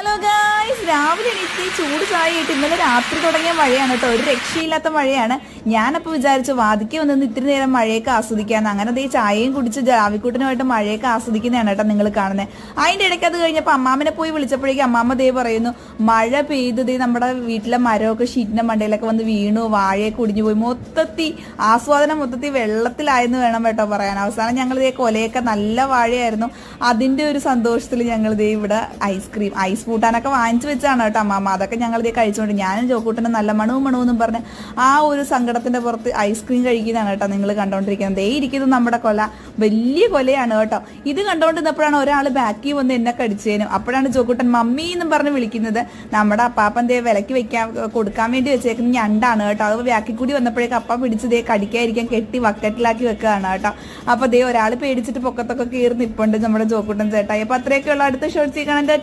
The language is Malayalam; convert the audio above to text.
ഹലോ ഗായ്സ്, രാവിലെ എണീറ്റ് ചൂട് ചായയിട്ട് ഇന്നലെ രാത്രി തുടങ്ങിയ മഴയാണ് കേട്ടോ. ഒരു രക്ഷയില്ലാത്ത മഴയാണ്. ഞാനപ്പോൾ വിചാരിച്ചു വാതിക്ക് വന്നിട്ട് ഇത്തിരി നേരം മഴയൊക്കെ ആസ്വദിക്കാന്ന്. അങ്ങനെ അതേ ചായയും കുടിച്ച് ജാവിക്കൂട്ടനുമായിട്ട് മഴയൊക്കെ ആസ്വദിക്കുന്നതാണ് കേട്ടോ നിങ്ങൾ കാണുന്നത്. അതിൻ്റെ ഇടയ്ക്ക് അത് കഴിഞ്ഞപ്പോൾ അമ്മാമ്മനെ പോയി വിളിച്ചപ്പോഴേക്കും അമ്മാമ്മ ദേ പറയുന്നു, മഴ പെയ്തതേ നമ്മുടെ വീട്ടിലെ മരമൊക്കെ ഷീറ്റിൻ്റെ മണ്ടയിലൊക്കെ വന്ന് വീണു, വാഴയൊക്കെ ഒടിഞ്ഞു പോയി, മൊത്തത്തിൽ വെള്ളത്തിലായെന്ന് വേണം കേട്ടോ പറയാൻ. അവസാനം ഞങ്ങൾ ഇതേ കൊലയൊക്കെ നല്ല വാഴയായിരുന്നു. അതിൻ്റെ ഒരു സന്തോഷത്തിൽ ഞങ്ങൾ ഇതേ ഇവിടെ ഐസ് കൂട്ടാനൊക്കെ വാങ്ങിച്ചു വെച്ചാണ് കേട്ടോ അമ്മാമ്മ. അതൊക്കെ ഞങ്ങൾ ഇതേ കഴിച്ചുകൊണ്ട് ഞാനും ജോക്കൂട്ടനും നല്ല മണവും പറഞ്ഞ് ആ ഒരു സങ്കടത്തിന്റെ പുറത്ത് ഐസ്ക്രീം കഴിക്കുന്നതാണ് കേട്ടോ നിങ്ങൾ കണ്ടോണ്ടിരിക്കുന്നത്. ദേ ഇരിക്കുന്നത് നമ്മുടെ കൊല, വലിയ കൊലയാണ് കേട്ടോ. ഇത് കണ്ടോണ്ടിരുന്നപ്പോഴാണ് ഒരാൾ ബാക്കി വന്ന് എന്നെ കടിച്ചേനും. അപ്പോഴാണ് ജോക്കൂട്ടൻ മമ്മി എന്നും പറഞ്ഞ് വിളിക്കുന്നത്. നമ്മുടെ അപ്പാപ്പൻ ദേ വിലക്ക് കൊടുക്കാൻ വേണ്ടി വെച്ചേക്കുന്ന ഞണ്ടാണ് കേട്ടോ. അത് ബാക്കി കൂടി വന്നപ്പോഴേക്കും അപ്പ പിടിച്ച് ദേ കടിക്കാതിരിക്കാൻ കെട്ടി വക്കറ്റിലാക്കി വെക്കുകയാണ് കേട്ടോ. അപ്പൊ ദേ ഒരാൾ പേടിച്ചിട്ട് പൊക്കത്തൊക്കെ കയറി നിപ്പുണ്ട് നമ്മുടെ ജോക്കൂട്ടൻ ചേട്ടായി. അപ്പൊ അത്രയൊക്കെയുള്ള അടുത്ത ഷോർട്സ് കാണാൻ.